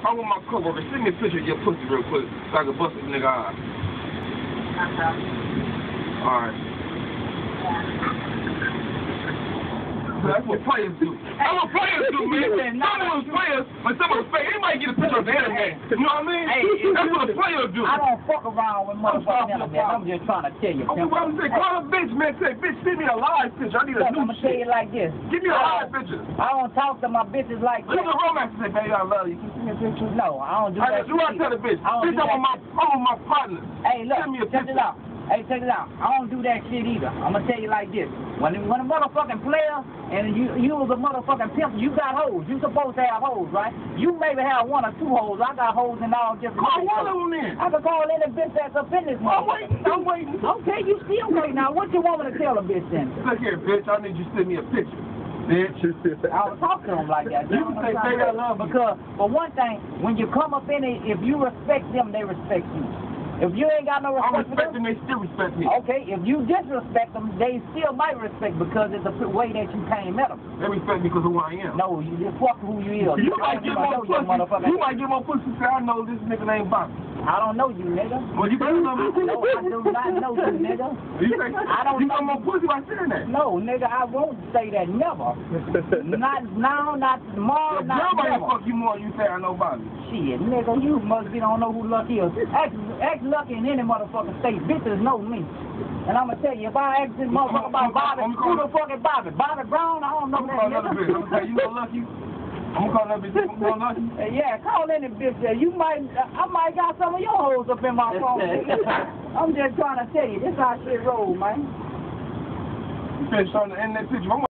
I want my coworker, send me a picture of your pussy real quick so I can bust this nigga eye. Alright. That's what players do. That's what players do, man. Some of those players, but some of the fake, anybody get a picture of the internet. You know what I mean? Hey, that's what a player do. I don't fuck around with motherfucking internet. I'm just trying to tell you. Okay, well, I'm saying, call a bitch, man. Say, bitch, send me a live picture. I need a new I'm going to tell you like this. Give me a live picture. I don't talk to my bitches like that. Look at romance and say, baby, I love you. Can you send me a picture? No, I don't do that. Do I tell the bitch? Bitch, I'm with my partner. Hey, look, send me a check picture. it out. Hey, check it out. I don't do that shit either. I'm going to tell you like this. When a motherfucking player and you was a motherfucking pimp, you got hoes. You supposed to have hoes, right? You maybe have one or two hoes. I got hoes in all different Call one of them in. I can call any bitch that's up in this motherfucker. I'm waiting. Okay, you still waiting. Now, what you want me to tell a bitch then? Look here, bitch. I need you to send me a picture. Bitch. I don't talk to them like that. You can say, baby, I love you. Because, for one thing, when you come up in it, if you respect them, they respect you. If you ain't got no respect I respect them, they still respect me. Okay, if you disrespect them, they still might respect because it's the way that you came at them. They respect me because of who I am. No, you just fuck who you is. You might get more pussy. You might get more pussy say, I know this nigga named Bobby. I don't know you, nigga. Well, you better know me. No, I do not know you, nigga. You say, I don't you know more pussy by saying that. No, nigga, I won't say that never. Not now, not tomorrow, not nobody never. fuck you more than you say I know Bobby. Shit, nigga, you must be don't know who Lucky is. Ask Lucky in any motherfucking state. Bitches know me. And I'm gonna tell you, if I ask this motherfucker about Bobby, who the fuck is Bobby? Bobby Brown? I don't know that nigga. I'm gonna tell you, Lucky. I'm gonna call that bitch. I'm gonna call Lucky. Yeah, call any bitch there. I might got some of your hoes up in my phone. I'm just trying to tell you, this how shit roll, man. You finished on the end of that picture.